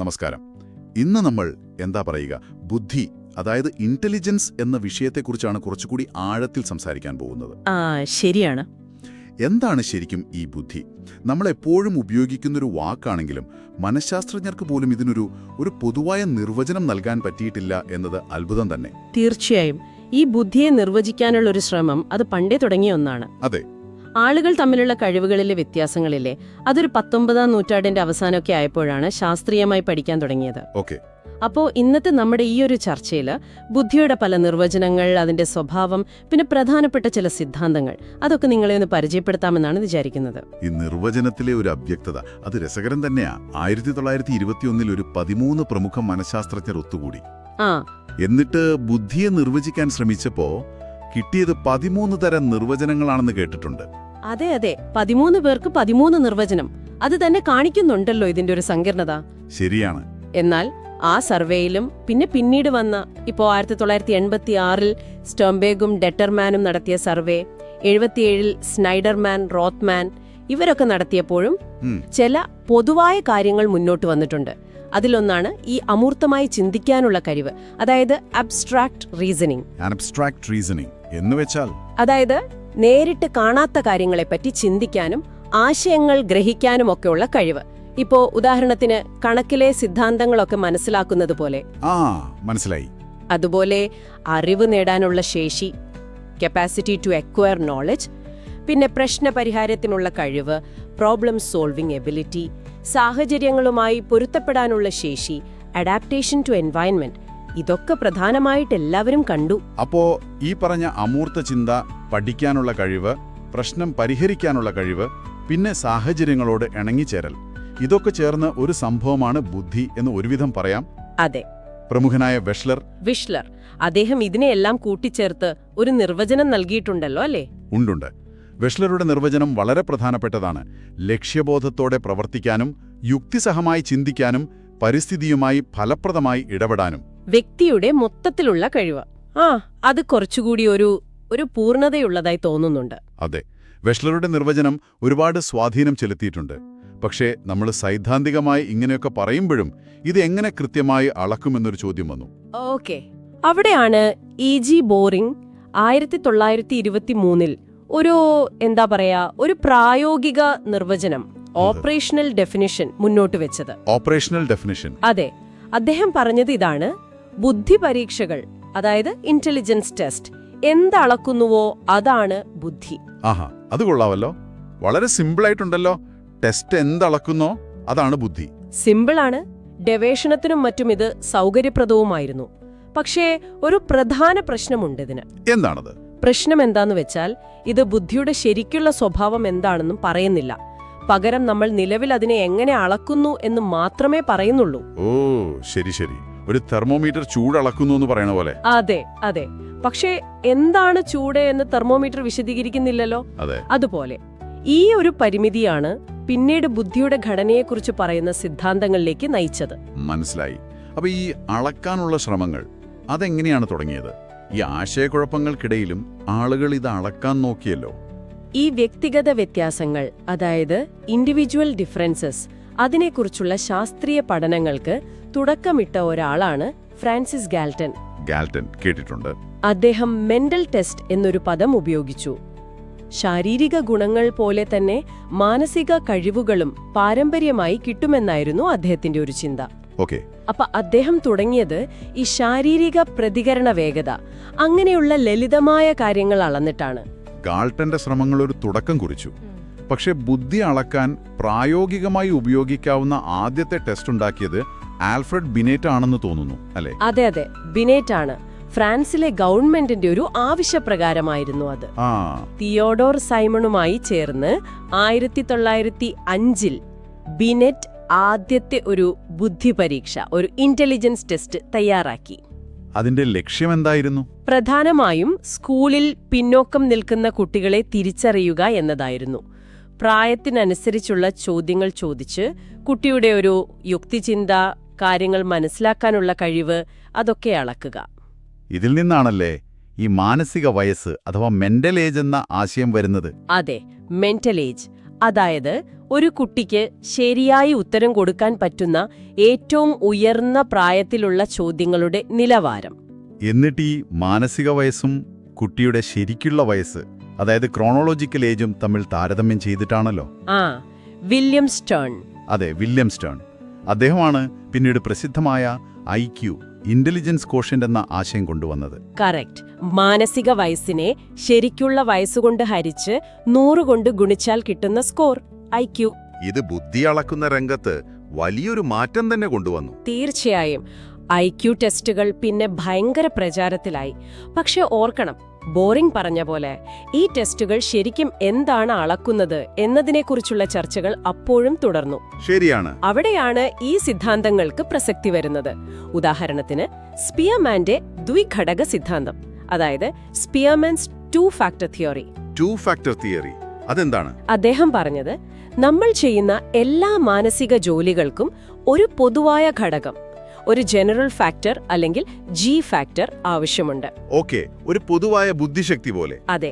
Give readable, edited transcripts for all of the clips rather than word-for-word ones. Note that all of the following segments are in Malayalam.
നമസ്കാരം. ഇന്ന് നമ്മൾ എന്താ പറയുക, ബുദ്ധി, അതായത് ഇന്റലിജൻസ് എന്ന വിഷയത്തെക്കുറിച്ചാണ് കുറച്ചുകൂടി ആഴത്തിൽ സംസാരിക്കാൻ പോകുന്നത്. ശരിയാണ്. എന്താണ് ശരിക്കും ഈ ബുദ്ധി? നമ്മളെപ്പോഴും ഉപയോഗിക്കുന്നൊരു വാക്കാണെങ്കിലും മനഃശാസ്ത്രജ്ഞർക്ക് പോലും ഇതിനൊരു പൊതുവായ നിർവചനം നൽകാൻ പറ്റിയിട്ടില്ല എന്നത് അത്ഭുതം തന്നെ. തീർച്ചയായും ഈ ബുദ്ധിയെ നിർവചിക്കാനുള്ള ഒരു ശ്രമം അത് പണ്ടേ തുടങ്ങിയ ഒന്നാണ്. അതെ. ആളുകൾ തമ്മിലുള്ള കഴിവുകളിലെ വ്യത്യാസങ്ങളില്ലേ, അതൊരു 19-ാം നൂറ്റാണ്ടിന്റെ അവസാനമൊക്കെ ആയപ്പോഴാണ് ശാസ്ത്രീയമായി പഠിക്കാൻ തുടങ്ങിയത്. ഓക്കെ. അപ്പോൾ ഇന്നത്തെ നമ്മുടെ ഈ ഒരു ചർച്ചയിൽ ബുദ്ധിയുടെ പല നിർവചനങ്ങൾ, അതിന്റെ സ്വഭാവം, പിന്നെ പ്രധാനപ്പെട്ട ചില സിദ്ധാന്തങ്ങൾ, അതൊക്കെ നിങ്ങളെ ഒന്ന് പരിചയപ്പെടുത്താമെന്നാണ് വിചാരിക്കുന്നത്. ഈ നിർവചനത്തിലെ ഒരു അവ്യക്തത അത് രസകരം തന്നെയാ. 1921 ഒരു 13 പ്രമുഖ മനഃശാസ്ത്രജ്ഞർ ഒത്തുകൂടി. എന്നിട്ട് ബുദ്ധിയെ നിർവചിക്കാൻ ശ്രമിച്ചപ്പോ കിട്ടിയത് 13 തരം നിർവചനങ്ങളാണെന്ന് കേട്ടിട്ടുണ്ട്. അതെ, 13 പേർക്ക് 13 നിർവചനം. അത് തന്നെ കാണിക്കുന്നുണ്ടല്ലോ ഇതിന്റെ ഒരു സങ്കീർണത. ശരിയാണ്. എന്നാൽ ആ സർവേയിലും പിന്നീട് വന്ന ഇപ്പോൾ 1986-ൽ സ്റ്റോംബേഗും ഡെറ്റർമാനും നടത്തിയ സർവേ, 77-ൽ സ്നൈഡർമാൻ, റോത്ത്മാൻ ഇവരൊക്കെ നടത്തിയപ്പോഴും ചില പൊതുവായ കാര്യങ്ങൾ മുന്നോട്ട് വന്നിട്ടുണ്ട്. അതിലൊന്നാണ് ഈ അമൂർത്തമായി ചിന്തിക്കാനുള്ള കഴിവ്, അതായത് അബ്സ്ട്രാക്ട് റീസണിംഗ്. അബ്സ്ട്രാക്ട് റീസണിംഗ് എന്നുവെച്ചാൽ അതായത് നേരിട്ട് കാണാത്ത കാര്യങ്ങളെപ്പറ്റി ചിന്തിക്കാനും ആശയങ്ങൾ ഗ്രഹിക്കാനും ഒക്കെയുള്ള കഴിവ്. ഇപ്പോ ഉദാഹരണത്തിന് കണക്കിലെ സിദ്ധാന്തങ്ങളൊക്കെ മനസ്സിലാക്കുന്നത് പോലെ. മനസ്സിലായി. അതുപോലെ അറിവ് നേടാനുള്ള ശേഷി, കപ്പാസിറ്റി ടു അക്വയർ നോളജ്, പിന്നെ പ്രശ്നപരിഹാരത്തിനുള്ള കഴിവ്, പ്രോബ്ലം സോൾവിംഗ് എബിലിറ്റി, സാഹചര്യങ്ങളുമായി പൊരുത്തപ്പെടാനുള്ള ശേഷി, അഡാപ്റ്റേഷൻ ടു എൻവയൺമെന്റ്, ഇതൊക്കെ പ്രധാനമായിട്ട് എല്ലാവരും കണ്ടു. അപ്പോ ഈ പറഞ്ഞ അമൂർത്ത ചിന്ത, പഠിക്കാനുള്ള കഴിവ്, പ്രശ്നം പരിഹരിക്കാനുള്ള കഴിവ്, പിന്നെ സാഹചര്യങ്ങളോട് ഇണങ്ങിച്ചേരൽ, ഇതൊക്കെ ചേർന്ന് ഒരു സംഭവമാണ് ബുദ്ധി എന്ന് ഒരുവിധം പറയാം. അതെ. പ്രമുഖനായ വിഷ്ലർ അദ്ദേഹം ഇതിനെയെല്ലാം കൂട്ടിച്ചേർത്ത് ഒരു നിർവചനം നൽകിയിട്ടുണ്ടല്ലോ അല്ലേ? ഉണ്ട്. വിഷ്ലറുടെ നിർവചനം വളരെ പ്രധാനപ്പെട്ടതാണ്. ലക്ഷ്യബോധത്തോടെ പ്രവർത്തിക്കാനും യുക്തിസഹമായി ചിന്തിക്കാനും പരിസ്ഥിതിയുമായി ഫലപ്രദമായി ഇടപെടാനും. വ്യക്തിയുടെ മൊത്തത്തിലുള്ള കഴിവ്. അത് കുറച്ചുകൂടി ഒരു പൂർണ്ണതയുള്ളതായി തോന്നുന്നുണ്ട്. അതെ. വിഷ്ലറുടെ നിർവചനം ഒരുപാട് സ്വാധീനം ചെലുത്തിയിട്ടുണ്ട്. പക്ഷേ നമ്മൾ സൈദ്ധാന്തികമായി ഇങ്ങനെയൊക്കെ പറയുമ്പോഴും ഇത് എങ്ങനെ കൃത്യമായി അളക്കുമെന്നൊരു ചോദ്യം വന്നു. ഓക്കെ. അവിടെയാണ് E.G. ബോറിംഗ് 1923-ൽ ഒരു പ്രായോഗിക നിർവചനം, ഓപ്പറേഷണൽ ഡെഫിനിഷൻ മുന്നോട്ട് വെച്ചത്. Operational definition. അതെ. അദ്ദേഹം പറഞ്ഞത് ഇതാണ്: ബുദ്ധി പരീക്ഷകൾ, അതായത് ഇന്റലിജൻസ് ടെസ്റ്റ്, എന്തളക്കുന്നുവോ അതാണ് ബുദ്ധി. അത് കൊള്ളാവല്ലോ. വളരെ സിമ്പിളായിട്ടുണ്ടല്ലോ. ടെസ്റ്റ് എന്തളക്കുന്നോ അതാണ് ബുദ്ധി. സിമ്പിളാണ്. ഗവേഷണത്തിനും മറ്റും ഇത് സൗകര്യപ്രദവുമായിരുന്നു. പക്ഷേ ഒരു പ്രധാന പ്രശ്നമുണ്ട് ഇതിന്. എന്താണത്? പ്രശ്നം എന്താന്ന് വെച്ചാൽ ഇത് ബുദ്ധിയുടെ ശരിക്കുള്ള സ്വഭാവം എന്താണെന്നും പറയുന്നില്ല. പകരം നമ്മൾ നിലവിൽ അതിനെ എങ്ങനെ അളക്കുന്നു എന്ന് മാത്രമേ പറയുന്നുള്ളൂ. ശരി. ഒരു തെർമോമീറ്റർ ചൂടളക്കുന്നു എന്ന് പറയണ പോലെ. അതെ. പക്ഷേ എന്താണ് ചൂട് എന്ന് തെർമോമീറ്റർ വിശദീകരിക്കുന്നില്ലല്ലോ. അതുപോലെ ഈ ഒരു പരിമിതിയാണ് പിന്നീട് ബുദ്ധിയുടെ ഘടനയെക്കുറിച്ച് പറയുന്ന സിദ്ധാന്തങ്ങളിലേക്ക് നയിച്ചത്. മനസ്സിലായി. അപ്പൊ ഈ അളക്കാനുള്ള ശ്രമങ്ങൾ അതെങ്ങനെയാണ് തുടങ്ങിയത്? ഈ ആശയക്കുഴപ്പങ്ങൾക്കിടയിലും ആളുകൾ ഇത് അളക്കാൻ നോക്കിയല്ലോ. ഈ വ്യക്തിഗത വ്യത്യാസങ്ങൾ, അതായത് ഇൻഡിവിജ്വൽ ഡിഫറൻസസ്, അതിനെക്കുറിച്ചുള്ള ശാസ്ത്രീയ പഠനങ്ങൾക്ക് തുടക്കമിട്ട ഒരാളാണ് ഫ്രാൻസിസ് ഗാൽട്ടൺ. കേട്ടിട്ടുണ്ട്. അദ്ദേഹം മെന്റൽ ടെസ്റ്റ് എന്നൊരു പദം ഉപയോഗിച്ചു. ശാരീരിക ഗുണങ്ങൾ പോലെ തന്നെ മാനസിക കഴിവുകളും പാരമ്പര്യമായി കിട്ടുമെന്നായിരുന്നു അദ്ദേഹത്തിന്റെ ഒരു ചിന്ത. അപ്പൊ അദ്ദേഹം തുടങ്ങിയത് ഈ ശാരീരിക പ്രതികരണ വേഗത, അങ്ങനെയുള്ള ലളിതമായ കാര്യങ്ങൾ അളന്നിട്ടാണ്. ഗാൾട്ടന്റെ ശ്രമങ്ങൾ ഒരു തുടക്കം കുറിച്ചു. പക്ഷെ ബുദ്ധി അളക്കാൻ പ്രായോഗികമായി ഉപയോഗിക്കാവുന്ന ആദ്യത്തെ ടെസ്റ്റ് ഉണ്ടാക്കിയത് ആൽഫ്രഡ് ബിനേറ്റ് ആണെന്ന് തോന്നുന്നു, അല്ലേ? അതെ, ബിനേറ്റ് ആണ്. ഫ്രാൻസിലെ ഗവൺമെന്റിന്റെ ഒരു ആവശ്യപ്രകാരമായിരുന്നു അത്. തിയോഡോർ സൈമണുമായി ചേർന്ന് 1905-ൽ ബിനെറ്റ് ആദ്യത്തെ ഒരു ബുദ്ധി പരീക്ഷ, ഒരു ഇന്റലിജൻസ് ടെസ്റ്റ് തയ്യാറാക്കി. അതിന്റെ ലക്ഷ്യം എന്തായിരുന്നു? പ്രധാനമായും സ്കൂളിൽ പിന്നോക്കം നിൽക്കുന്ന കുട്ടികളെ തിരിച്ചറിയുക എന്നതായിരുന്നു. പ്രായത്തിനനുസരിച്ചുള്ള ചോദ്യങ്ങൾ ചോദിച്ച് കുട്ടിയുടെ ഒരു യുക്തിചിന്ത, കാര്യങ്ങൾ മനസ്സിലാക്കാനുള്ള കഴിവ്, അതൊക്കെ അളക്കുക. ഇതിൽ നിന്നാണല്ലേ ഈ മാനസിക വയസ്സ് അഥവാ മെന്റൽ ഏജ് എന്ന ആശയം വരുന്നത്? അതെ, മെന്റൽ ഏജ്. അതായത് ഒരു കുട്ടിക്ക് ശരിയായി ഉത്തരം കൊടുക്കാൻ പറ്റുന്ന ഏറ്റവും ഉയർന്ന പ്രായത്തിലുള്ള ചോദ്യങ്ങളുടെ നിലവാരം. എന്നിട്ട് ഈ മാനസിക വയസ്സും കുട്ടിയുടെ ശരിക്കുള്ള വയസ്സ്, അതായത് ക്രോണോളജിക്കൽ ഏജും തമ്മിൽ താരതമ്യം ചെയ്തിട്ടാണല്ലോ. William Stern. അതെ, വില്യം സ്റ്റേൺ. അദ്ദേഹമാണ് പിന്നീട് പ്രസിദ്ധമായ IQ, ഇന്റലിജൻസ് ക്വോഷ്യന്റ് എന്ന ആശയം കൊണ്ടുവന്നത്. കറക്റ്റ്. മാനസിക വയസ്സിനെ ശരിക്കുള്ള വയസ്സുകൊണ്ട് ഹരിച്ച് 100 കൊണ്ട് ഗുണിച്ചാൽ കിട്ടുന്ന സ്കോർ IQ. ഇത് ബുദ്ധി അളക്കുന്ന രംഗത്ത് വലിയൊരു മാറ്റം തന്നെ കൊണ്ടുവന്നു. തീർച്ചയായും. IQ ടെസ്റ്റുകൾ പിന്നെ ഭയങ്കര പ്രചാരത്തിലായി. പക്ഷെ ഓർക്കണം, ബോറിംഗ് പറഞ്ഞ പോലെ ഈ ടെസ്റ്റുകൾ ശരിക്കും എന്താണ് അളക്കുന്നത് എന്നതിനെക്കുറിച്ചുള്ള ചർച്ചകൾ അപ്പോഴും തുടർന്നു. ശരിയാണ്. അവിടെയാണ് ഈ സിദ്ധാന്തങ്ങൾക്ക് പ്രസക്തി വരുന്നത്. ഉദാഹരണത്തിന് സ്പിയർമാന്റെ ദ്വിഘടക സിദ്ധാന്തം, അതായത് Spearman's 2 factor theory. 2 factor theory അതെന്താണ്? അദ്ദേഹം പറഞ്ഞത്, നമ്മൾ ചെയ്യുന്ന എല്ലാ മാനസിക ജോലികൾക്കും ഒരു പൊതുവായ ഘടകം, ഒരു ജനറൽ ഫാക്ടർ അല്ലെങ്കിൽ G ഫാക്ടർ ആവശ്യമുണ്ട്. ഓക്കേ, ഒരു പൊതുവായ ബുദ്ധിശക്തി പോലെ. അതെ.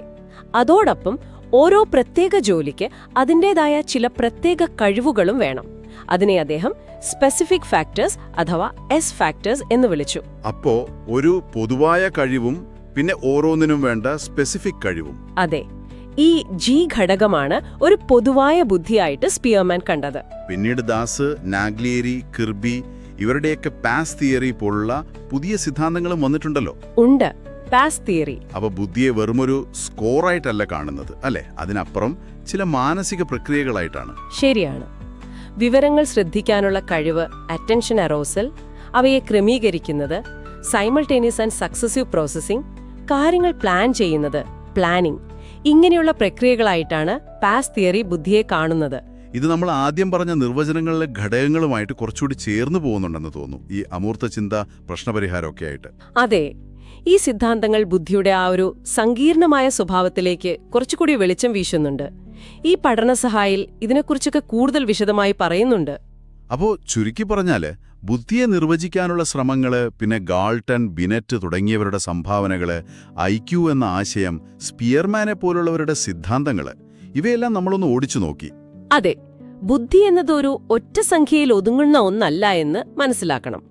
അതോടൊപ്പം ഓരോ പ്രത്യേക ജോലിക്ക് അതിൻ്റെതായ ചില പ്രത്യേക കഴിവുകളും വേണം. അതിനെ അദ്ദേഹം സ്പെസിഫിക് ഫാക്ടേഴ്സ് അഥവാ S ഫാക്ടേഴ്സ് എന്ന് വിളിച്ചു. അപ്പോ ഒരു പൊതുവായ കഴിവും പിന്നെ ഓരോന്നിനും വേണ്ട സ്പെസിഫിക് കഴിവും. അതെ. ഈ G ഘടകമാണ് ഒരു പൊതുവായ ബുദ്ധിയായിട്ട് സ്പിയർമാൻ കണ്ടത്. പിന്നീട് ദാസ്, നാഗ്ലിയേരി, കിർബി ഇവരുടെയൊക്കെ പാസ് തിയറി പോലുള്ള പുതിയ സിദ്ധാന്തങ്ങളും വന്നിട്ടുണ്ടല്ലോ. ഉണ്ട്, പാസ് തിയറി. അവ ബുദ്ധിയെ വെറുമൊരു സ്കോറായിട്ടല്ല കാണുന്നത്, അല്ലെ? അതിനപ്പുറം ചില മാനസിക പ്രക്രിയകളായിട്ടാണ്. ശരിയാണ്. വിവരങ്ങൾ ശ്രദ്ധിക്കാനുള്ള കഴിവ്, അറ്റൻഷൻ അറോസൽ, അവയെ ക്രമീകരിക്കുന്നത്, സൈമൾട്ടേനിയസ് ആൻഡ് സക്സസീവ് പ്രോസസ്സിംഗ്, കാര്യങ്ങൾ പ്ലാൻ ചെയ്യുന്നത്, പ്ലാനിംഗ്, ഇങ്ങനെയുള്ള പ്രക്രിയകളായിട്ടാണ് പാസ് തിയറി ബുദ്ധിയെ കാണുന്നത്. ഇത് നമ്മൾ ആദ്യം പറഞ്ഞ നിർവചനങ്ങളിലെ ഘടകങ്ങളുമായിട്ട് കുറച്ചുകൂടി ചേർന്ന് പോകുന്നുണ്ടെന്ന് തോന്നുന്നു, ഈ അമൂർത്ത ചിന്ത, പ്രശ്നപരിഹാരമൊക്കെ ആയിട്ട്. അതെ. ഈ സിദ്ധാന്തങ്ങൾ ബുദ്ധിയുടെ ആ ഒരു സങ്കീർണമായ സ്വഭാവത്തിലേക്ക് കുറച്ചുകൂടി വെളിച്ചം വീശുന്നുണ്ട്. ഈ പഠനസഹായിൽ ഇതിനെക്കുറിച്ചൊക്കെ കൂടുതൽ വിശദമായി പറയുന്നുണ്ട്. അപ്പോ ചുരുക്കി പറഞ്ഞാല് ബുദ്ധിയെ നിർവചിക്കാനുള്ള ശ്രമങ്ങള്, പിന്നെ ഗാൾട്ടൺ, ബിനെറ്റ് തുടങ്ങിയവരുടെ സംഭാവനകള്, IQ എന്ന ആശയം, സ്പിയർമാനെ പോലുള്ളവരുടെ സിദ്ധാന്തങ്ങള്, ഇവയെല്ലാം നമ്മളൊന്ന് ഓടിച്ചു നോക്കി. അതെ. ബുദ്ധി എന്നത് ഒരു ഒറ്റ സംഖ്യയിൽ ഒതുങ്ങുന്ന ഒന്നല്ല എന്ന് മനസ്സിലാക്കണം.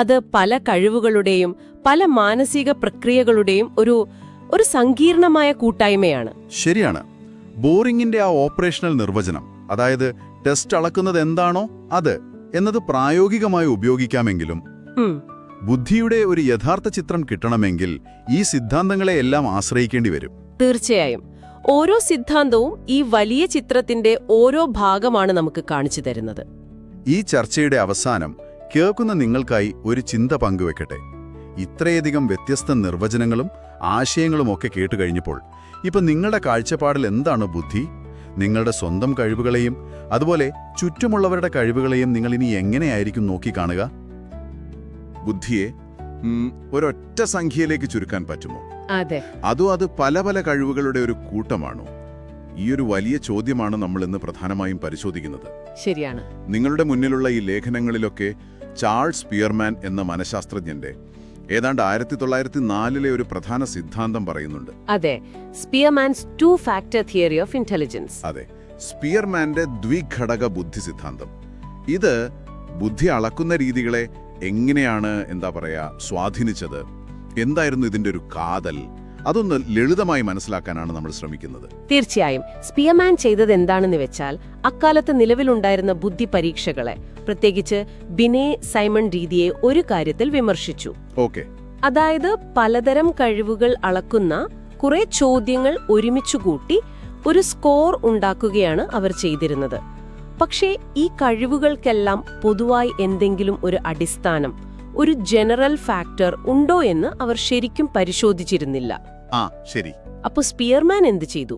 അത് പല കഴിവുകളുടെയും പല മാനസിക പ്രക്രിയകളുടെയും ഒരു സങ്കീർണമായ കൂട്ടായ്മയാണ്. ശരിയാണ്. ബോറിങ്ങിന്റെ ആ ഓപ്പറേഷണൽ നിർവചനം, അതായത് ടെസ്റ്റ് അളക്കുന്നത് എന്താണോ അത് എന്നത് പ്രായോഗികമായി ഉപയോഗിക്കാമെങ്കിലും ബുദ്ധിയുടെ ഒരു യഥാർത്ഥ ചിത്രം കിട്ടണമെങ്കിൽ ഈ സിദ്ധാന്തങ്ങളെ എല്ലാം ആശ്രയിക്കേണ്ടി വരും. തീർച്ചയായും. ഓരോ സിദ്ധാന്തവും ഈ വലിയ ചിത്രത്തിന്റെ ഓരോ ഭാഗമാണ് നമുക്ക് കാണിച്ചു തരുന്നത്. ഈ ചർച്ചയുടെ അവസാനം കേൾക്കുന്ന നിങ്ങൾക്കായി ഒരു ചിന്ത പങ്കുവെക്കട്ടെ. ഇത്രയധികം വ്യത്യസ്ത നിർവചനങ്ങളും ആശയങ്ങളുമൊക്കെ കേട്ടുകഴിഞ്ഞപ്പോൾ ഇപ്പൊ നിങ്ങളുടെ കാഴ്ചപ്പാടിൽ എന്താണ് ബുദ്ധി? നിങ്ങളുടെ സ്വന്തം കഴിവുകളെയും അതുപോലെ ചുറ്റുമുള്ളവരുടെ കഴിവുകളെയും നിങ്ങൾ ഇനി എങ്ങനെയായിരിക്കും നോക്കിക്കാണുക? ബുദ്ധിയെ ഒരൊറ്റ സംഖ്യയിലേക്ക് ചുരുക്കാൻ പറ്റുമോ? അതെ. അത് പല പല കഴിവുകളുടെ ഒരു കൂട്ടമാണോ? ഈ ഒരു വലിയ ചോദ്യമാണ് നമ്മൾ ഇന്ന് പ്രധാനമായും പരിശോധിക്കുന്നത്. ശരിയാണ്. നിങ്ങളുടെ മുന്നിലുള്ള ഈ ലേഖനങ്ങളിലൊക്കെ ചാൾസ് സ്പിയർമാൻ എന്ന മനഃശാസ്ത്രജ്ഞന്റെ ഏതാണ്ട് 1904 ഒരു പ്രധാന സിദ്ധാന്തം പറയുന്നുണ്ട്. അതെ, Spearman's 2 factor theory of intelligence. അതെ, സ്പിയർമാന്റെ ദ്വിഘടക ബുദ്ധി സിദ്ധാന്തം. ഇത് ബുദ്ധി അളക്കുന്ന രീതികളെ എങ്ങനെയാണ് സ്വാധീനിച്ചത്? എന്തായിരുന്നു ഇതിന്റെ ഒരു കാതൽ? അതൊന്ന് ലളിതമായി മനസ്സിലാക്കാനാണ് നമ്മൾ ശ്രമിക്കുന്നത്. തീർച്ചയായും. സ്പിയർമാൻ ചെയ്തത് എന്താണെന്ന് വെച്ചാൽ അക്കാലത്ത് നിലവിലുണ്ടായിരുന്ന ബുദ്ധി പരീക്ഷകളെ, പ്രത്യേകിച്ച് ബിനെ സൈമൺ രീതിയെ ഒരു കാര്യത്തിൽ വിമർശിച്ചു. ഓക്കെ. അതായത് പലതരം കഴിവുകൾ അളക്കുന്ന കുറെ ചോദ്യങ്ങൾ ഒരുമിച്ചുകൂട്ടി ഒരു സ്കോർ ഉണ്ടാക്കുകയാണ് അവർ ചെയ്തിരുന്നത്. പക്ഷേ ഈ കഴിവുകൾക്കെല്ലാം പൊതുവായി എന്തെങ്കിലും ഒരു അടിസ്ഥാനം, ഒരു ജനറൽ ഫാക്ടർ ഉണ്ടോ എന്ന് അവർ ശരിക്കും പരിശോധിച്ചിരുന്നില്ല. ശരി. അപ്പോൾ സ്പിയർമാൻ എന്ത് ചെയ്തു?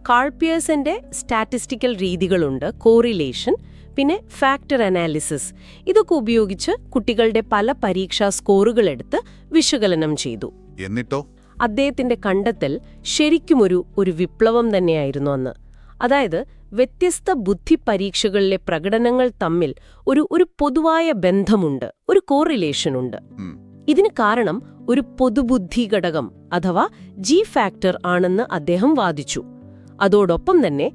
കാൾ പിയേഴ്സന്റെ സ്റ്റാറ്റിസ്റ്റിക്കൽ രീതികളുണ്ട്, കോറിലേഷൻ, പിന്നെ ഫാക്ടർ അനാലിസിസ്. ഇതൊക്കെ ഉപയോഗിച്ച് കുട്ടികളുടെ പല പരീക്ഷാ സ്കോറുകൾ എടുത്ത് വിശകലനം ചെയ്തു. എന്നിട്ടോ? അദ്ദേഹത്തിന്റെ കണ്ടെത്തൽ ശരിക്കും ഒരു വിപ്ലവം തന്നെയായിരുന്നു അന്ന്. അതായത് വ്യത്യസ്ത ബുദ്ധി പരീക്ഷകളിലെ പ്രകടനങ്ങൾ തമ്മിൽ ഒരു പൊതുവായ ബന്ധമുണ്ട്, ഒരു കോറിലേഷൻ ഉണ്ട്. ഇതിന് കാരണം ഒരു പൊതുബുദ്ധി ഘടകം അഥവാ G ഫാക്ടർ ആണെന്ന് അദ്ദേഹം വാദിച്ചു. അതോടൊപ്പം തന്നെ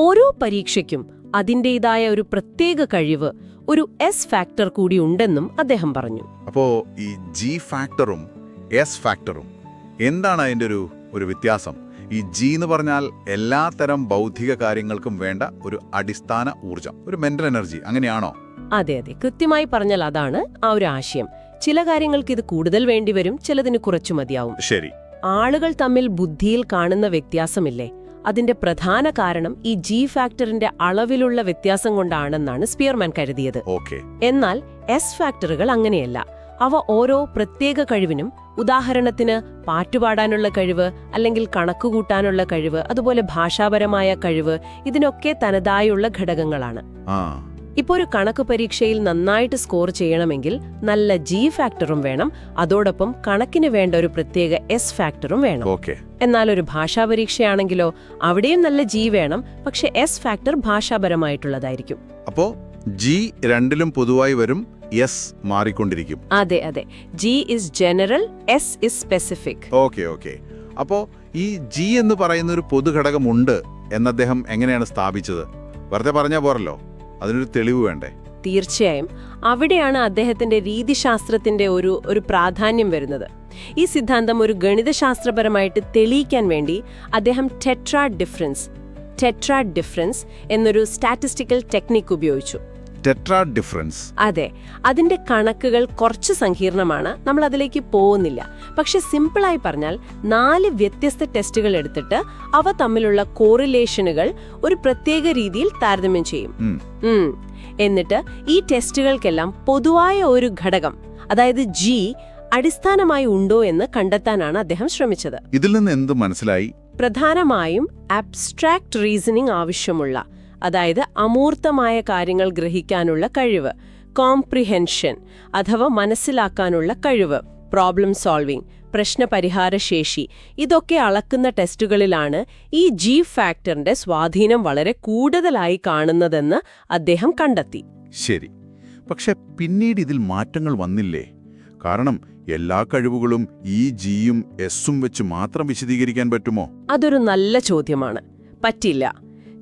ഓരോ പരീക്ഷയ്ക്കും അതിന്റേതായ ഒരു പ്രത്യേക കഴിവ്, ഒരു എസ് ഫാക്ടർ കൂടി ഉണ്ടെന്നും അദ്ദേഹം പറഞ്ഞു. അപ്പോ ഈ ജി ഫാക്ടറും എസ് ഫാക്ടറും എന്താണ് അതിൻ്റെ ഒരു വ്യത്യാസം? ഈ ജി എന്ന് പറഞ്ഞാൽ എല്ലാത്തരം ബൗദ്ധിക കാര്യങ്ങൾക്കും വേണ്ട ഒരു അടിസ്ഥാന ഊർജം, ഒരു മെന്റൽ എനർജി, അങ്ങനെയാണോ? അതെ, കൃത്യമായി പറഞ്ഞാൽ അതാണ് ആ ഒരു ആശയം. ചില കാര്യങ്ങൾക്ക് ഇത് കൂടുതൽ വേണ്ടിവരും, ചിലതിന് കുറച്ചു മതിയാവും. ശരി. ആളുകൾ തമ്മിൽ ബുദ്ധിയിൽ കാണുന്ന വ്യത്യാസമില്ലേ, അതിന്റെ പ്രധാന കാരണം ഈ ജി ഫാക്ടറിന്റെ അളവിലുള്ള വ്യത്യാസം കൊണ്ടാണെന്നാണ് സ്പിയർമാൻ കരുതിയത്. എന്നാൽ എസ് ഫാക്ടറുകൾ അങ്ങനെയല്ല. അവ ഓരോ പ്രത്യേക കഴിവിനും, ഉദാഹരണത്തിന് പാട്ടുപാടാനുള്ള കഴിവ് അല്ലെങ്കിൽ കണക്കുകൂട്ടാനുള്ള കഴിവ്, അതുപോലെ ഭാഷാപരമായ കഴിവ്, ഇതിനൊക്കെ തനതായുള്ള ഘടകങ്ങളാണ്. ഇപ്പോൾ ഒരു കണക്ക് പരീക്ഷയിൽ നന്നായിട്ട് സ്കോർ ചെയ്യണമെങ്കിൽ നല്ല ജി ഫാക്ടറും വേണം, അതോടൊപ്പം കണക്കിന് വേണ്ട ഒരു പ്രത്യേക എസ് ഫാക്ടറും വേണം. എന്നാൽ ഒരു ഭാഷാ പരീക്ഷയാണെങ്കിലോ അവിടെയും നല്ല ജി വേണം, പക്ഷെ എസ് ഫാക്ടർ ഭാഷാപരമായിട്ടുള്ളതായിരിക്കും. അപ്പോ ജി രണ്ടിലും പൊതുവായി വരും, എസ് മാറിക്കൊണ്ടിരിക്കും. അതെ, G is general, S is specific. Okay. അപ്പോ ഈ ജി എന്ന് പറയുന്ന ഒരു പൊതുഘടകമുണ്ട് എന്ന് അദ്ദേഹം എങ്ങനെയാണ് സ്ഥാപിച്ചത്? വെറുതെ പറഞ്ഞാൽ പോരല്ലോ, അതിനൊരു തെളിവ് വേണ്ടേ? തീർച്ചയായും അവിടെയാണ് അദ്ദേഹത്തിന്റെ രീതിശാസ്ത്രത്തിന്റെ ഒരു പ്രാധാന്യം വരുന്നത്. ഈ സിദ്ധാന്തം ഒരു ഗണിതശാസ്ത്രപരമായിട്ട് തെളിയിക്കാൻ വേണ്ടി അദ്ദേഹം ടെട്രാഡ് ഡിഫറൻസ് എന്നൊരു സ്റ്റാറ്റിസ്റ്റിക്കൽ ടെക്നിക് ഉപയോഗിച്ചു. Tetrad difference? അതെ. അതിന്റെ കണക്കുകൾ കുറച്ച് സങ്കീർണമാണ്, നമ്മൾ അതിലേക്ക് പോകുന്നില്ല. പക്ഷെ സിമ്പിളായി പറഞ്ഞാൽ 4 വ്യത്യസ്ത ടെസ്റ്റുകൾ എടുത്തിട്ട് അവ തമ്മിലുള്ള കോറിലേഷനുകൾ ഒരു പ്രത്യേക രീതിയിൽ താരതമ്യം ചെയ്യും. എന്നിട്ട് ഈ ടെസ്റ്റുകൾക്കെല്ലാം പൊതുവായ ഒരു ഘടകം, അതായത് ജി, അടിസ്ഥാനമായി ഉണ്ടോ എന്ന് കണ്ടെത്താനാണ് അദ്ദേഹം ശ്രമിച്ചത്. ഇതിൽ നിന്ന് എന്ത് മനസ്സിലായി? പ്രധാനമായും അബ്സ്ട്രാക്ട് റീസണിംഗ് ആവശ്യമുള്ള, അതായത് അമൂർത്തമായ കാര്യങ്ങൾ ഗ്രഹിക്കാനുള്ള കഴിവ്, കോംപ്രിഹെൻഷൻ അഥവാ മനസ്സിലാക്കാനുള്ള കഴിവ്, പ്രോബ്ലം സോൾവിംഗ്, പ്രശ്നപരിഹാരശേഷി, ഇതൊക്കെ അളക്കുന്ന ടെസ്റ്റുകളിലാണ് ഈ ജി ഫാക്ടറിന്റെ സ്വാധീനം വളരെ കൂടുതലായി കാണുന്നതെന്ന് അദ്ദേഹം കണ്ടെത്തി. ശരി. പക്ഷെ പിന്നീട് ഇതിൽ മാറ്റങ്ങൾ വന്നില്ലേ? കാരണം എല്ലാ കഴിവുകളും ഈ ജിയും എസും വെച്ച് മാത്രം വിശദീകരിക്കാൻ പറ്റുമോ? അതൊരു നല്ല ചോദ്യമാണ്. പറ്റില്ല.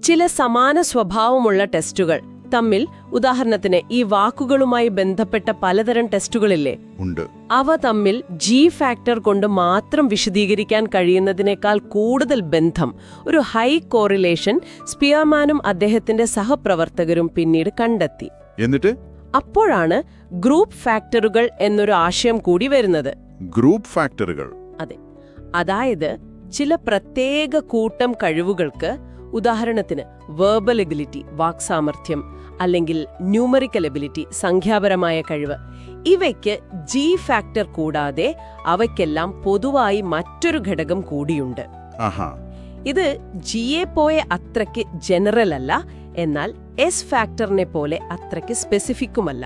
ചില സമാന സ്വഭാവമുള്ള ടെസ്റ്റുകൾ തമ്മിൽ, ഉദാഹരണത്തിന് ഈ വാക്കുകളുമായി ബന്ധപ്പെട്ട പലതരം ടെസ്റ്റുകളില്ലേ, ഉണ്ട്. അവ തമ്മിൽ ജി ഫാക്ടർ കൊണ്ട് മാത്രം വിശദീകരിക്കാൻ കഴിയുന്നതിനേക്കാൾ കൂടുതൽ ബന്ധം, ഒരു ഹൈ കോറിലേഷൻ സ്പിയർമാനും അദ്ദേഹത്തിന്റെ സഹപ്രവർത്തകരും പിന്നീട് കണ്ടെത്തി. എന്നിട്ട് അപ്പോഴാണ് ഗ്രൂപ്പ് ഫാക്ടറുകൾ എന്നൊരു ആശയം കൂടി വരുന്നത്. ഗ്രൂപ്പ് ഫാക്ടറുകൾ? അതെ. അതായത് ചില പ്രത്യേക കൂട്ടം കഴിവുകൾക്ക്, ഉദാഹരണത്തിന് വെർബൽ എബിലിറ്റി, വാക്സാമർഥ്യം, അല്ലെങ്കിൽ ന്യൂമറിക്കൽ എബിലിറ്റി, സംഖ്യാപരമായ കഴിവ്, ഇവയ്ക്ക് ജി ഫാക്ടർ കൂടാതെ അവയ്ക്കെല്ലാം പൊതുവായി മറ്റൊരു ഘടകം കൂടിയുണ്ട്. ഇത് ജിയെ പോലെ അത്രയ്ക്ക് ജനറൽ അല്ല, എന്നാൽ എസ് ഫാക്ടറിനെ പോലെ അത്രയ്ക്ക് സ്പെസിഫിക്കുമല്ല.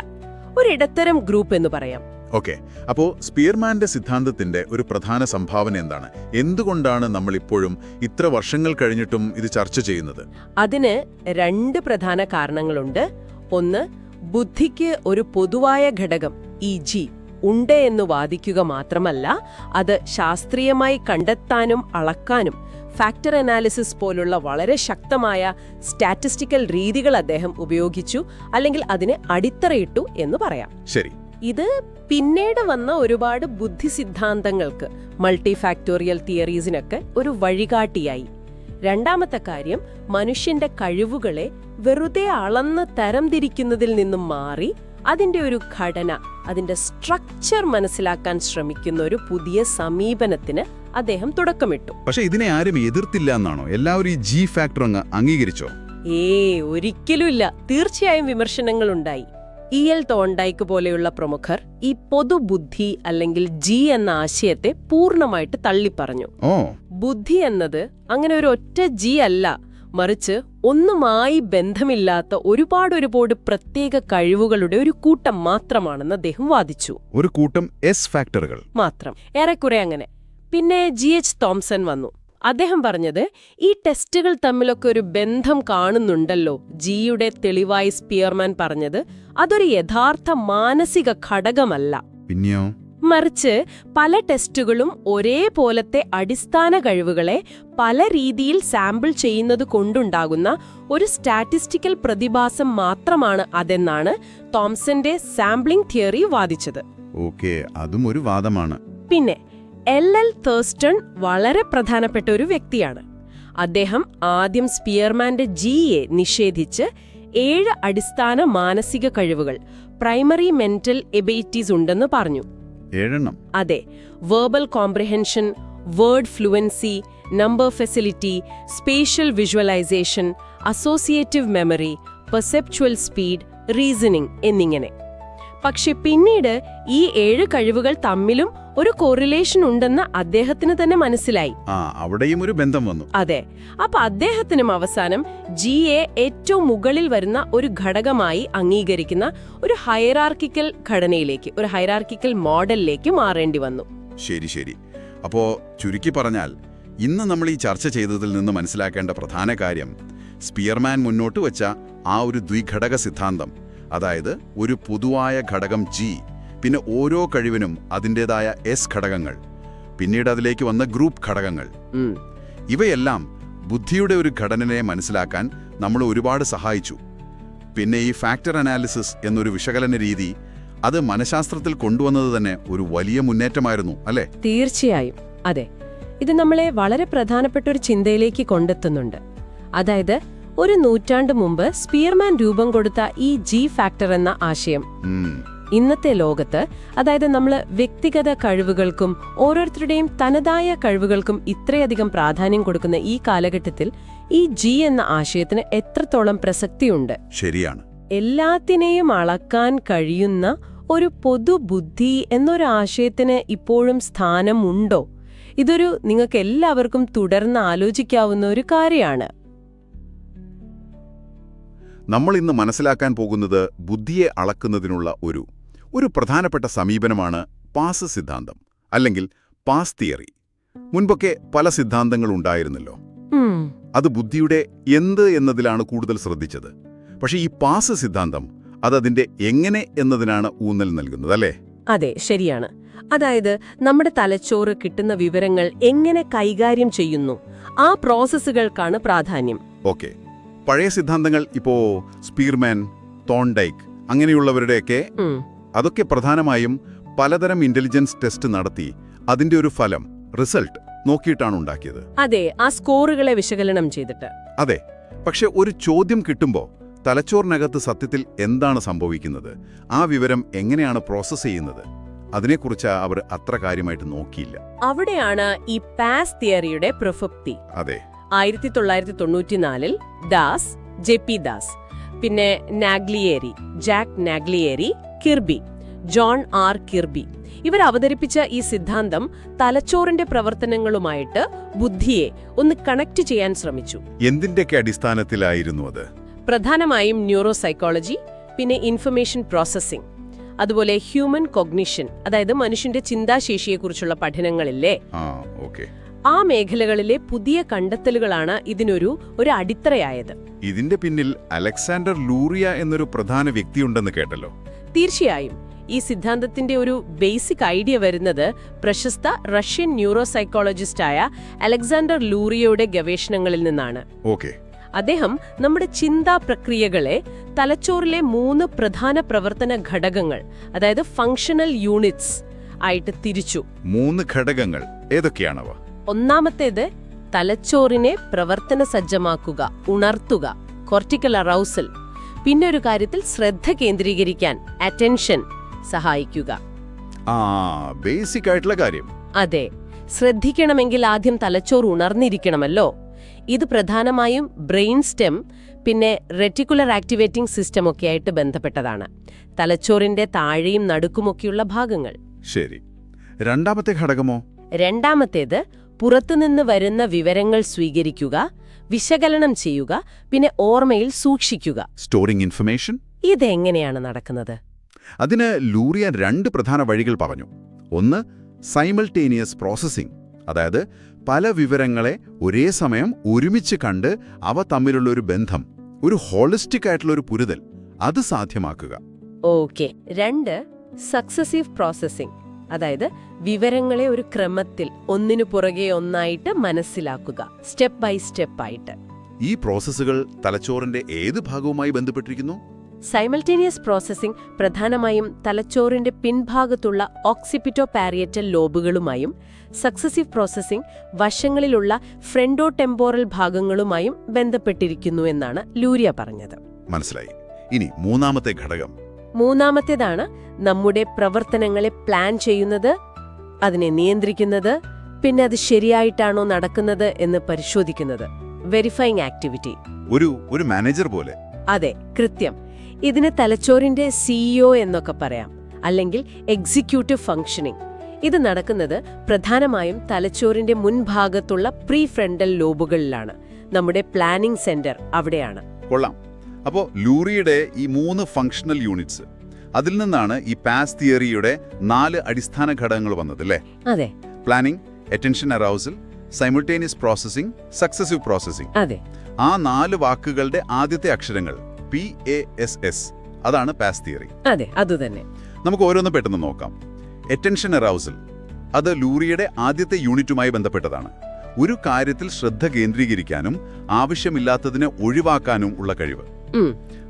ഒരിടത്തരം ഗ്രൂപ്പ് എന്ന് പറയാം. ഓക്കെ. അപ്പോ സ്പിയർമാന്റെ സിദ്ധാന്തത്തിന്റെ ഒരു പ്രധാന സംഭാവന എന്താണ്? എന്തുകൊണ്ടാണ് നമ്മൾ ഇപ്പോഴും ഇത്ര വർഷങ്ങൾ കഴിഞ്ഞിട്ടും ഇത് ചർച്ച ചെയ്യുന്നത്? അതിന് 2 പ്രധാന കാരണങ്ങളുണ്ട്. ഒന്ന്, ബുദ്ധിക്ക് ഒരു പൊതുവായ ഘടകം ഈ ജി ഉണ്ട് എന്ന് വാദിക്കുക മാത്രമല്ല, അത് ശാസ്ത്രീയമായി കണ്ടെത്താനും അളക്കാനും ഫാക്ടർ അനാലിസിസ് പോലുള്ള വളരെ ശക്തമായ സ്റ്റാറ്റിസ്റ്റിക്കൽ രീതികൾ അദ്ദേഹം ഉപയോഗിച്ചു, അല്ലെങ്കിൽ അതിനെ അടിത്തറയിട്ടു എന്ന് പറയാം. ശരി. ഇത് പിന്നീട് വന്ന ഒരുപാട് ബുദ്ധി സിദ്ധാന്തങ്ങൾക്ക്, മൾട്ടി ഫാക്ടോറിയൽ തിയറീസിനൊക്കെ ഒരു വഴികാട്ടിയായി. രണ്ടാമത്തെ കാര്യം, മനുഷ്യന്റെ കഴിവുകളെ വെറുതെ അളന്ന് തരംതിരിക്കുന്നതിൽ നിന്നും മാറി അതിന്റെ ഒരു ഘടന, അതിന്റെ സ്ട്രക്ചർ മനസ്സിലാക്കാൻ ശ്രമിക്കുന്ന ഒരു പുതിയ സമീപനത്തിന് അദ്ദേഹം തുടക്കമിട്ടു. പക്ഷെ ഇതിനെ ആരും എതിർത്തില്ല എന്നാണോ? എല്ലാവരും ഈ ജി ഫാക്ടർ അങ്ങ് അംഗീകരിച്ചോ? ഒരിക്കലുമില്ല. തീർച്ചയായും വിമർശനങ്ങളുണ്ടായി. ഇ.എൽ. തോണ്ടൈക്ക് പോലെയുള്ള പ്രമുഖർ ഈ പൊതുബുദ്ധി അല്ലെങ്കിൽ ജി എന്ന ആശയത്തെ പൂർണ്ണമായിട്ട് തള്ളിപ്പറഞ്ഞു. ബുദ്ധി എന്നത് അങ്ങനെ ഒരു ഒറ്റ ജി അല്ല, മറിച്ച് ഒന്നുമായി ബന്ധമില്ലാത്ത ഒരുപാട് പ്രത്യേക കഴിവുകളുടെ ഒരു കൂട്ടം മാത്രമാണെന്ന് അദ്ദേഹം വാദിച്ചു. ഒരു കൂട്ടം എസ് ഫാക്ടറുകൾ മാത്രം, ഏറെക്കുറെ അങ്ങനെ. പിന്നെ ജി.എച്ച്. തോംസൺ വന്നു. അദ്ദേഹം പറഞ്ഞത്, ഈ ടെസ്റ്റുകൾ തമ്മിലൊക്കെ ഒരു ബന്ധം കാണുന്നുണ്ടല്ലോ. ജിയുടെ തെളിവായി സ്പിയർമാൻ പറഞ്ഞത് അതൊരു യഥാർത്ഥ മാനസിക ഘടകമല്ല, പിന്നെയോ മറിച്ച് പല ടെസ്റ്റുകളും ഒരേപോലത്തെ അടിസ്ഥാന കഴിവുകളെ പല രീതിയിൽ സാമ്പിൾ ചെയ്യുന്നത് കൊണ്ടുണ്ടാകുന്ന ഒരു സ്റ്റാറ്റിസ്റ്റിക്കൽ പ്രതിഭാസം മാത്രമാണ് അതെന്നാണ് തോംസന്റെ സാമ്പിളിംഗ് തിയറി വാദിച്ചത്. ഓക്കെ, അതും ഒരു വാദമാണ്. പിന്നെ എൽ തേഴ്സ്റ്റൺ വളരെ പ്രധാനപ്പെട്ട ഒരു വ്യക്തിയാണ്. അദ്ദേഹം ആദ്യം സ്പിയർമാന്റെ ജിയെ നിഷേധിച്ച് 7 അടിസ്ഥാന മാനസിക കഴിവുകൾ, പ്രൈമറി മെന്റൽ എബിലിറ്റീസ് ഉണ്ടെന്ന് പറഞ്ഞു. 7 അതെ, verbal comprehension, word fluency, number facility, spatial visualisation, associative memory, perceptual speed, reasoning എന്നിങ്ങനെ. പക്ഷെ പിന്നീട് ഈ 7 കഴിവുകൾ തമ്മിലും ഒരു കോറിലേഷൻ ഉണ്ടെന്ന് അദ്ദേഹത്തിന് തന്നെ മനസ്സിലായി. അവിടെയും ഒരു ബന്ധം വന്നു. അതെ, അപ്പൊ അദ്ദേഹത്തിനും അവസാനം ജിയെ ഏറ്റവും മുകളിൽ വരുന്ന ഒരു ഘടകമായി അംഗീകരിക്കുന്ന ഒരു ഹൈറാർക്കിക്കൽ ഘടനയിലേക്ക്, ഒരു ഹൈറാർക്കിക്കൽ മോഡലിലേക്ക് മാറേണ്ടി വന്നു. ശരി. അപ്പോ ചുരുക്കി പറഞ്ഞാൽ ഇന്ന് നമ്മൾ ഈ ചർച്ച ചെയ്തതിൽ നിന്ന് മനസ്സിലാക്കേണ്ട പ്രധാന കാര്യം, സ്പിയർമാൻ മുന്നോട്ട് വെച്ച ആ ഒരു ദ്വിഘടക സിദ്ധാന്തം, അതായത് ഒരു പൊതുവായ ഘടകം ജി, പിന്നെ ഓരോ കഴിവിനും അതിൻ്റെതായ എസ് ഘടകങ്ങൾ, പിന്നീട് അതിലേക്ക് വന്ന ഗ്രൂപ്പ് ഘടകങ്ങൾ, ഇവയെല്ലാം ബുദ്ധിയുടെ ഒരു ഘടനയെ മനസ്സിലാക്കാൻ നമ്മൾ ഒരുപാട് സഹായിച്ചു. പിന്നെ ഈ ഫാക്ടർ അനാലിസിസ് എന്നൊരു വിശകലന രീതി, അത് മനഃശാസ്ത്രത്തിൽ കൊണ്ടുവന്നത് തന്നെ ഒരു വലിയ മുന്നേറ്റമായിരുന്നു, അല്ലേ? തീർച്ചയായും അതെ. ഇത് നമ്മളെ വളരെ പ്രധാനപ്പെട്ട ഒരു ചിന്തയിലേക്ക് കൊണ്ടെത്തുന്നുണ്ട്. അതായത് ഒരു നൂറ്റാണ്ട് മുമ്പ് സ്പിയർമാൻ രൂപം കൊടുത്ത ഈ ജി ഫാക്ടർ എന്ന ആശയം ഇന്നത്തെ ലോകത്ത്, അതായത് നമ്മൾ വ്യക്തിഗത കഴിവുകൾക്കും ഓരോരുത്തരുടെയും തനതായ കഴിവുകൾക്കും ഇത്രയധികം പ്രാധാന്യം കൊടുക്കുന്ന ഈ കാലഘട്ടത്തിൽ ഈ ജി എന്ന ആശയത്തിന് എത്രത്തോളം പ്രസക്തിയുണ്ട്? ശരിയാണ്. എല്ലാത്തിനെയും അളക്കാൻ കഴിയുന്ന ഒരു പൊതുബുദ്ധി എന്നൊരു ആശയത്തിന് ഇപ്പോഴും സ്ഥാനമുണ്ടോ? ഇതൊരു നിങ്ങൾക്ക് എല്ലാവർക്കും തുടർന്ന് ആലോചിക്കാവുന്ന ഒരു കാര്യമാണ്. നമ്മൾ ഇന്ന് മനസ്സിലാക്കാൻ പോകുന്നത് ബുദ്ധിയെ അളക്കുന്നതിനുള്ള ഒരു പ്രധാനപ്പെട്ട സമീപനമാണ് പാസ് സിദ്ധാന്തം, അല്ലെങ്കിൽ പാസ് തിയറി. മുൻപൊക്കെ പല സിദ്ധാന്തങ്ങൾ ഉണ്ടായിരുന്നല്ലോ. അത് ബുദ്ധിയുടെ എന്ത് എന്നതിലാണ് കൂടുതൽ ശ്രദ്ധിച്ചത്. പക്ഷേ ഈ പാസ് സിദ്ധാന്തം അതതിന്റെ എങ്ങനെ എന്നതിനാണ് ഊന്നൽ നൽകുന്നത്, അല്ലേ? അതെ, ശരിയാണ്. അതായത് നമ്മുടെ തലച്ചോറ് കിട്ടുന്ന വിവരങ്ങൾ എങ്ങനെ കൈകാര്യം ചെയ്യുന്നു, ആ പ്രോസസ്സുകൾക്കാണ് പ്രാധാന്യം. ഓക്കെ, പഴയ സിദ്ധാന്തങ്ങൾ ഇപ്പോ സ്പിയർമാൻ, തോൺഡൈക്ക് അങ്ങനെയുള്ളവരുടെയൊക്കെ, അതൊക്കെ പ്രധാനമായും പലതരം ഇന്റലിജൻസ് ടെസ്റ്റ് നടത്തി അതിന്റെ ഒരു ഫലം, റിസൾട്ട് നോക്കിയിട്ടാണ് ഉണ്ടാക്കിയത്. അതെ, ആ സ്കോറുകളെ വിശകലനം ചെയ്തിട്ട്. അതെ, പക്ഷെ ഒരു ചോദ്യം കിട്ടുമ്പോൾ തലച്ചോറിനകത്ത് സത്യത്തിൽ എന്താണ് സംഭവിക്കുന്നത്, ആ വിവരം എങ്ങനെയാണ് പ്രോസസ്സ് ചെയ്യുന്നത്, അതിനെക്കുറിച്ച് അവർ അത്ര കാര്യമായിട്ട് നോക്കിയില്ല. അവിടെയാണ് ഈ പാസ് തിയറിയുടെ പ്രസക്തി. അതെ, 1994-ൽ ദാസ്, ജെ.പി. ദാസ്, പിന്നെ Naglieri, Jack Naglieri, Kirby, John R Kirby, ഇവർ അവതരിപ്പിച്ച ഈ സിദ്ധാന്തം തലച്ചോറിന്റെ പ്രവർത്തനങ്ങളുമായിട്ട് ബുദ്ധിയെ ഒന്ന് കണക്ട് ചെയ്യാൻ ശ്രമിച്ചു. എന്തിന്റെയൊക്കെ അടിസ്ഥാനത്തിലായിരുന്നു അത്? പ്രധാനമായും ന്യൂറോ സൈക്കോളജി, പിന്നെ ഇൻഫർമേഷൻ പ്രോസസ്സിംഗ്, അതുപോലെ ഹ്യൂമൻ കോഗ്നിഷൻ, അതായത് മനുഷ്യന്റെ ചിന്താശേഷിയെക്കുറിച്ചുള്ള പഠനങ്ങളില്ലേ, ആ മേഖലകളിലെ പുതിയ കണ്ടെത്തലുകളാണ് ഇതിനൊരു അടിത്തറയായത്. ഇതിന്റെ പിന്നിൽ അലക്സാണ്ടർ ലൂറിയ എന്നൊരു പ്രധാന വ്യക്തിയുണ്ടെന്ന് കേട്ടല്ലോ. തീർച്ചയായും. ഈ സിദ്ധാന്തത്തിന്റെ ഒരു ബേസിക് ഐഡിയ വരുന്നത് പ്രശസ്ത റഷ്യൻ ന്യൂറോ സൈക്കോളജിസ്റ്റായ അലക്സാണ്ടർ ലൂറിയയുടെ ഗവേഷണങ്ങളിൽ നിന്നാണ്. അദ്ദേഹം നമ്മുടെ ചിന്താ പ്രക്രിയകളെ തലച്ചോറിലെ 3 പ്രധാന പ്രവർത്തന ഘടകങ്ങൾ, അതായത് ഫങ്ഷണൽ യൂണിറ്റ്സ് ആയിട്ട് തിരിച്ചു. 3 ഘടകങ്ങൾ ഏതൊക്കെയാണവ? ഒന്നാമത്തേത് തലച്ചോറിനെ പ്രവർത്തന സജ്ജമാക്കുക, ഉണർത്തുക, കോർട്ടിക്കൽ അറൗസൽ. പിന്നെ ഒരു കാര്യത്തിൽ ശ്രദ്ധ കേന്ദ്രീകരിക്കാൻ, അറ്റൻഷൻ, സഹായിക്കുക. ബേസിക് ആയിട്ടുള്ള കാര്യം. അതെ, ശ്രദ്ധിക്കണമെങ്കിൽ ആദ്യം തലച്ചോറ് ഉണർന്നിരിക്കണമല്ലോ. ഇത് പ്രധാനമായും ബ്രെയിൻ സ്റ്റെം, പിന്നെ റെറ്റിക്കുലർ ആക്ടിവേറ്റിംഗ് സിസ്റ്റം ഒക്കെ ആയിട്ട് ബന്ധപ്പെട്ടതാണ്. തലച്ചോറിന്റെ താഴെയും നടുക്കുമൊക്കെയുള്ള ഭാഗങ്ങൾ. ശരി. രണ്ടാമത്തെ ഘടകമോ? രണ്ടാമത്തേത് പുറത്തുനിന്ന് വരുന്ന വിവരങ്ങൾ സ്വീകരിക്കുക, വിശകലനം ചെയ്യുക, പിന്നെ ഓർമ്മയിൽ സൂക്ഷിക്കുക. Storing information. ഇതെങ്ങനെയാണ് നടക്കുന്നത്? അതിന് ലൂറിയ 2 പ്രധാന വഴികൾ പറഞ്ഞു. ഒന്ന്, സൈമൾട്ടേനിയസ് പ്രോസസ്സിംഗ്, അതായത് പല വിവരങ്ങളെ ഒരേ സമയം ഒരുമിച്ച് കണ്ട് അവ തമ്മിലുള്ള ഒരു ബന്ധം, ഒരു ഹോളിസ്റ്റിക് ആയിട്ടുള്ള ഒരു പുരുതൽ, അത് സാധ്യമാക്കുക. ഓക്കെ. 2, സക്സസീവ് പ്രോസസ്സിംഗ്, അതായത് വിവരങ്ങളെ ഒരു ക്രമത്തിൽ ഒന്നിനു പുറകെ ഒന്നായിട്ട് മനസ്സിലാക്കുക, സ്റ്റെപ്പ് ബൈ സ്റ്റെപ്പ് ആയിട്ട്. ഈ പ്രോസസ്സുകൾ തലച്ചോറിന്റെ ഏത് ഭാഗവുമായി ബന്ധപ്പെട്ടിരിക്കുന്നു? സൈമൾട്ടേനിയസ് പ്രോസസ്സിംഗ് പ്രധാനമായും തലച്ചോറിന്റെ പിൻഭാഗത്തുള്ള ഓക്സിപിറ്റോ പാരിയറ്റൽ ലോബുകളുമായും സക്സസീവ് പ്രോസസ്സിംഗ് വശങ്ങളിലുള്ള ഫ്രണ്ടോ ടെമ്പോറൽ ഭാഗങ്ങളുമായും ബന്ധപ്പെട്ടിരിക്കുന്നു എന്നാണ് ലൂരിയ പറഞ്ഞത്. മനസ്സിലായി. ഇനി മൂന്നാമത്തെ ഘടകം. മൂന്നാമത്തേതാണ് നമ്മുടെ പ്രവർത്തനങ്ങളെ പ്ലാൻ ചെയ്യുന്നത്, അതിനെ നിയന്ത്രിക്കുന്നത്, പിന്നെ അത് ശരിയായിട്ടാണോ നടക്കുന്നത് എന്ന് പരിശോധിക്കുന്നത്. Verifying activity. ഒരു മാനേജർ പോലെ. അതെ, കൃത്യം. ഇതിന് തലച്ചോറിന്റെ സിഇഒ എന്നൊക്കെ പറയാം, അല്ലെങ്കിൽ എക്സിക്യൂട്ടീവ് ഫംഗ്ഷനിങ്. ഇത് നടക്കുന്നത് പ്രധാനമായും തലച്ചോറിന്റെ മുൻഭാഗത്തുള്ള പ്രീ ഫ്രണ്ടൽ ലോബുകളിലാണ്. നമ്മുടെ പ്ലാനിംഗ് സെന്റർ അവിടെയാണ്. കൊള്ളാം. അപ്പോൾ ലൂറിയുടെ ഈ 3 ഫങ്ഷണൽ യൂണിറ്റ്സ്, അതിൽ നിന്നാണ് ഈ പാസ് തിയറിയുടെ 4 അടിസ്ഥാന ഘടകങ്ങൾ വന്നത്, അല്ലേ? അതെ. Planning, attention arousal, simultaneous processing, successive processing. അതെ. ആ 4 വാക്കുകളുടെ ആദ്യത്തെ അക്ഷരങ്ങൾ PASS, അതാണ് പാസ് തിയറി. അതെ, അതുതന്നെ. നമുക്ക് ഓരോന്ന് പെട്ടെന്ന് നോക്കാം. അറ്റൻഷൻ അറൗസൽ, അത് ലൂറിയുടെ ആദ്യത്തെ യൂണിറ്റുമായി ബന്ധപ്പെട്ടതാണ്. ഒരു കാര്യത്തിൽ ശ്രദ്ധ കേന്ദ്രീകരിക്കാനും ആവശ്യമില്ലാത്തതിനെ ഒഴിവാക്കാനും ഉള്ള കഴിവ്.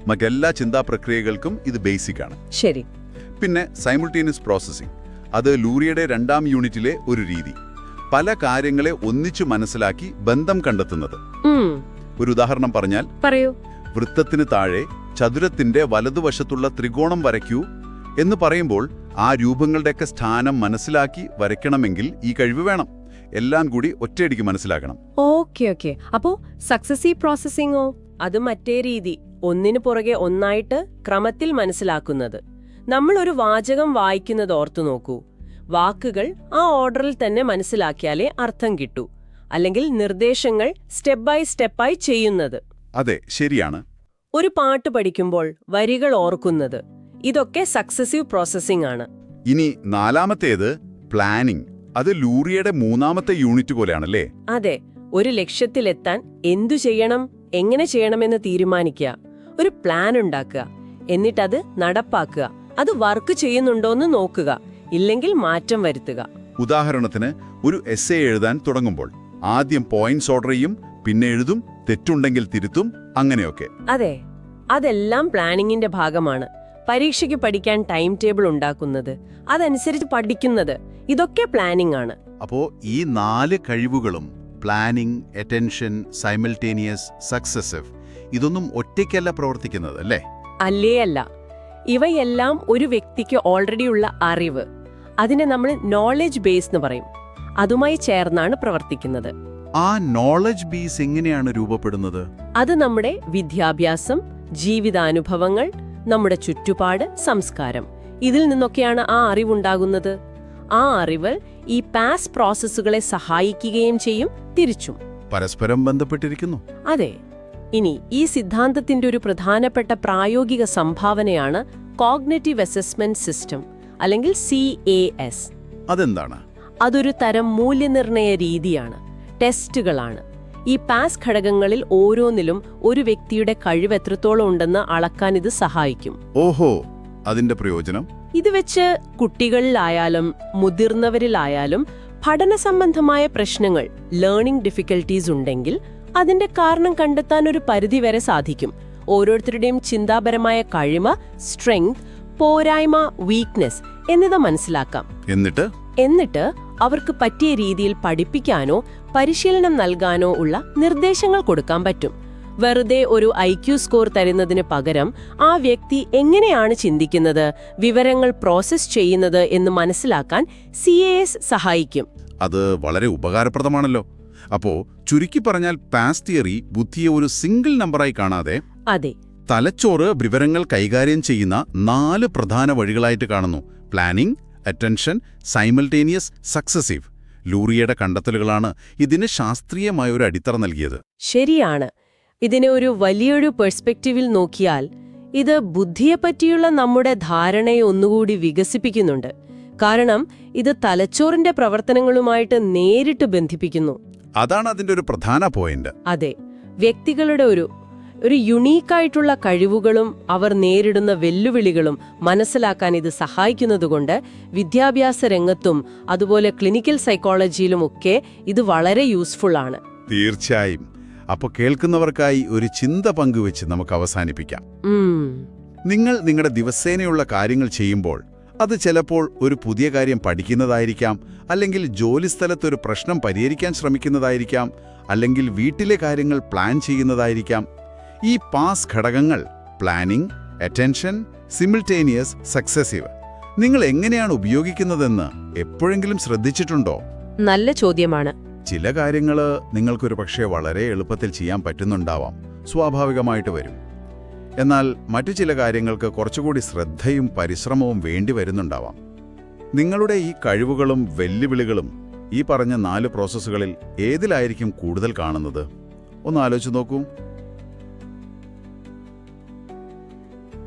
മറ്റെല്ലാ ചിന്താ പ്രക്രിയകൾക്കും ഇത് ബേസിക് ആണ്. ശരി. പിന്നെ സൈമൾട്ടേനിയസ് പ്രോസസ്സിംഗ്, അത് ലൂറിയുടെ 2ാം യൂണിറ്റിലെ ഒരു രീതി. പല കാര്യങ്ങളെ ഒന്നിച്ചു മനസ്സിലാക്കി ബന്ധം കണ്ടെത്തുന്നത്. ഒരു ഉദാഹരണം പറഞ്ഞാൽ, പറയൂ. വൃത്തത്തിന് താഴെ ചതുരത്തിന്റെ വലതുവശത്തുള്ള ത്രികോണം വരയ്ക്കൂ എന്ന് പറയുമ്പോൾ ആ രൂപങ്ങളുടെയൊക്കെ സ്ഥാനം മനസ്സിലാക്കി വരയ്ക്കണമെങ്കിൽ ഈ കഴിവ് വേണം. എല്ലാം കൂടി ഒറ്റയടിക്ക് മനസ്സിലാക്കണം. ഓക്കെ. അപ്പോ സക്സസീവ് പ്രോസസ്സിംഗോ? അത് മറ്റേ രീതി, ഒന്നിനു പുറകെ ഒന്നായിട്ട് ക്രമത്തിൽ മനസ്സിലാക്കുന്നത്. നമ്മൾ ഒരു വാചകം വായിക്കുന്നത് ഓർത്തു നോക്കൂ. വാക്കുകൾ ആ ഓർഡറിൽ തന്നെ മനസ്സിലാക്കിയാലേ അർത്ഥം കിട്ടൂ. അല്ലെങ്കിൽ നിർദ്ദേശങ്ങൾ സ്റ്റെപ്പ് ബൈ സ്റ്റെപ്പായി ചെയ്യുന്നത്. അതെ, ശരിയാണ്. ഒരു പാട്ട് പഠിക്കുമ്പോൾ വരികൾ ഓർക്കുന്നത്, ഇതൊക്കെ സക്സസീവ് പ്രോസസ്സിംഗ് ആണ്. ഇനി 4ാമത്തേത് പ്ലാനിംഗ്. അത് ലൂറിയുടെ 3ാമത്തെ യൂണിറ്റ് പോലെയാണല്ലേ? അതെ. ഒരു ലക്ഷ്യത്തിലെത്താൻ എന്തു ചെയ്യണം, എങ്ങനെ ചെയ്യണമെന്ന് തീരുമാനിക്കുക, ഒരു പ്ലാൻ ഉണ്ടാക്കുക, എന്നിട്ടത് നടപ്പാക്കുക. അത് വർക്ക് ചെയ്യുന്നുണ്ടോന്ന് നോക്കുക, ഇല്ലെങ്കിൽ മാറ്റം വരുത്തുക. ഉദാഹരണത്തിന്, ഒരു എസ്സേ എഴുതാൻ തുടങ്ങുമ്പോൾ ആദ്യം പോയിന്റ്സ് ഓർഡർ ചെയ്യും, പിന്നെ എഴുതും, തെറ്റുണ്ടെങ്കിൽ തിരുത്തും, അങ്ങനെയൊക്കെ. അതെ, അതെല്ലാം പ്ലാനിങ്ങിന്റെ ഭാഗമാണ്. പരീക്ഷയ്ക്ക് പഠിക്കാൻ ടൈം ടേബിൾ ഉണ്ടാക്കുന്നത്, അതനുസരിച്ച് പഠിക്കുന്നത്, ഇതൊക്കെ പ്ലാനിംഗ് ആണ്. അപ്പോ ഈ 4 കഴിവുകളും, പ്ലാനിംഗ്, അറ്റൻഷൻ, സൈമൾട്ടേനിയസ്, സക്സസീവ്, ഇതൊന്നും ഒറ്റയ്ക്കല്ല പ്രവർത്തിക്കുന്നത്, അല്ലേ? അല്ല. ഇവയെല്ലാം ഒരു വ്യക്തിക്ക് ഓൾറെഡി ഉള്ള അറിവ്, അതിനെ നമ്മൾ നോളജ് ബേസ് എന്ന് പറയും, അതുമായി ചേർന്നാണ് പ്രവർത്തിക്കുന്നത്. ആ നോളജ് ബേസ് എങ്ങനെയാണ് രൂപപ്പെടുന്നത്? അത് നമ്മുടെ വിദ്യാഭ്യാസം, ജീവിതാനുഭവങ്ങൾ, നമ്മുടെ ചുറ്റുപാട്, സംസ്കാരം, ഇതിൽ നിന്നൊക്കെയാണ് ആ അറിവുണ്ടാകുന്നത്. ആ അറിവ് ഈ പാസ് പ്രോസസ്സുകളെ സഹായിക്കുകയും ചെയ്യും, തിരിച്ചും. പരസ്പരം ബന്ധപ്പെട്ടിരിക്കുന്നു. അതെ. ഇനി ഈ സിദ്ധാന്തത്തിന്റെ ഒരു പ്രധാനപ്പെട്ട പ്രായോഗിക സംഭാവനയാണ് കോഗ്നിറ്റീവ് അസസ്മെന്റ് സിസ്റ്റം, അല്ലെങ്കിൽ CAS. അതെന്താണ്? അതൊരു തരം മൂല്യനിർണയ രീതിയാണ്, ടെസ്റ്റുകളാണ്. ഈ പാസ് ഘടകങ്ങളിൽ ഓരോന്നിലും ഒരു വ്യക്തിയുടെ കഴിവ് എത്രത്തോളം ഉണ്ടെന്ന് അളക്കാൻ ഇത് സഹായിക്കും. ഓഹോ, അതിന്റെ പ്രയോജനം? ഇത് വെച്ച് കുട്ടികളിലായാലും മുതിർന്നവരിലായാലും പഠന സംബന്ധമായ പ്രശ്നങ്ങൾ, ലേണിംഗ് ഡിഫിക്കൽട്ടീസ് ഉണ്ടെങ്കിൽ അതിന്റെ കാരണം കണ്ടെത്താൻ ഒരു പരിധിവരെ സാധിക്കും. ഓരോരുത്തരുടെയും ചിന്താപരമായ കഴിവ്, സ്ട്രെങ്ത്, പോരായ്മ, വീക്ക്നെസ് എന്നിവ മനസ്സിലാക്കാം. എന്നിട്ട് അവർക്ക് പറ്റിയ രീതിയിൽ പഠിപ്പിക്കാനോ പരിശീലനം നൽകാനോ ഉള്ള നിർദ്ദേശങ്ങൾ കൊടുക്കാൻ പറ്റും. വെറുതെ ഒരു IQ സ്കോർ തരുന്നതിന് പകരം ആ വ്യക്തി എങ്ങനെയാണ് ചിന്തിക്കുന്നത്, വിവരങ്ങൾ പ്രോസസ് ചെയ്യുന്നത് എന്ന് മനസ്സിലാക്കാൻ CAS സഹായിക്കും. അത് വളരെ ഉപകാരപ്രദമാണല്ലോ. അപ്പോ ചുരുക്കി പറഞ്ഞാൽ പാസ് തിയറി ബുദ്ധിയെ ഒരു സിംഗിൾ നമ്പറായി കാണാതെ, അതെ, തലച്ചോറ് വിവരങ്ങൾ കൈകാര്യം ചെയ്യുന്ന 4 പ്രധാന വഴികളായിട്ട് കാണുന്നു. Planning, attention, simultaneous, successive. ലൂറിയയുടെ കണ്ടെത്തലുകളാണ് ഇതിന് ശാസ്ത്രീയമായ ഒരു അടിത്തറ നൽകിയത്. ശരിയാണ്. ഇതിനെ ഒരു വലിയൊരു പെർസ്പെക്റ്റീവിൽ നോക്കിയാൽ ഇത് ബുദ്ധിയെപ്പറ്റിയുള്ള നമ്മുടെ ധാരണയെ ഒന്നുകൂടി വികസിപ്പിക്കുന്നുണ്ട്. കാരണം ഇത് തലച്ചോറിന്റെ പ്രവർത്തനങ്ങളുമായിട്ട് നേരിട്ട് ബന്ധിപ്പിക്കുന്നു. അതാണ് അതിന്റെ ഒരു പ്രധാന പോയിന്റ്. അതെ, വ്യക്തികളുടെ ഒരു ഒരു യുണീക്കായിട്ടുള്ള കഴിവുകളും അവർ നേരിടുന്ന വെല്ലുവിളികളും മനസ്സിലാക്കാൻ ഇത് സഹായിക്കുന്നതുകൊണ്ട് വിദ്യാഭ്യാസ രംഗത്തും അതുപോലെ ക്ലിനിക്കൽ സൈക്കോളജിയിലുമൊക്കെ ഇത് വളരെ യൂസ്ഫുൾ ആണ്. തീർച്ചയായും. അപ്പോൾ കേൾക്കുന്നവർക്കായി ഒരു ചിന്ത പങ്കുവെച്ച് നമുക്ക് അവസാനിപ്പിക്കാം. നിങ്ങൾ നിങ്ങളുടെ ദിവസേനയുള്ള കാര്യങ്ങൾ ചെയ്യുമ്പോൾ അത് ചിലപ്പോൾ ഒരു പുതിയ കാര്യം പഠിക്കുന്നതായിരിക്കാം, അല്ലെങ്കിൽ ജോലിസ്ഥലത്തൊരു പ്രശ്നം പരിഹരിക്കാൻ ശ്രമിക്കുന്നതായിരിക്കാം, അല്ലെങ്കിൽ വീട്ടിലെ കാര്യങ്ങൾ പ്ലാൻ ചെയ്യുന്നതായിരിക്കാം. ഈ പാസ് ഘടകങ്ങൾ പ്ലാനിംഗ്, അറ്റൻഷൻ, സിമിൾട്ടേനിയസ്, സക്സസീവ് നിങ്ങൾ എങ്ങനെയാണ് ഉപയോഗിക്കുന്നതെന്ന് എപ്പോഴെങ്കിലും ശ്രദ്ധിച്ചിട്ടുണ്ടോ? നല്ല ചോദ്യമാണ്. ചില കാര്യങ്ങൾ നിങ്ങൾക്കൊരു പക്ഷേ വളരെ എളുപ്പത്തിൽ ചെയ്യാൻ പറ്റുന്നുണ്ടാവാം, സ്വാഭാവികമായിട്ട് വരും. എന്നാൽ മറ്റു ചില കാര്യങ്ങൾക്ക് കുറച്ചുകൂടി ശ്രദ്ധയും പരിശ്രമവും വേണ്ടി വരുന്നുണ്ടാവാം. നിങ്ങളുടെ ഈ കഴിവുകളും വെല്ലുവിളികളും ഈ പറഞ്ഞ 4 പ്രോസസ്സുകളിൽ ഏതിലായിരിക്കും കൂടുതൽ കാണുന്നത്? ഒന്ന് ആലോചിച്ച് നോക്കൂ.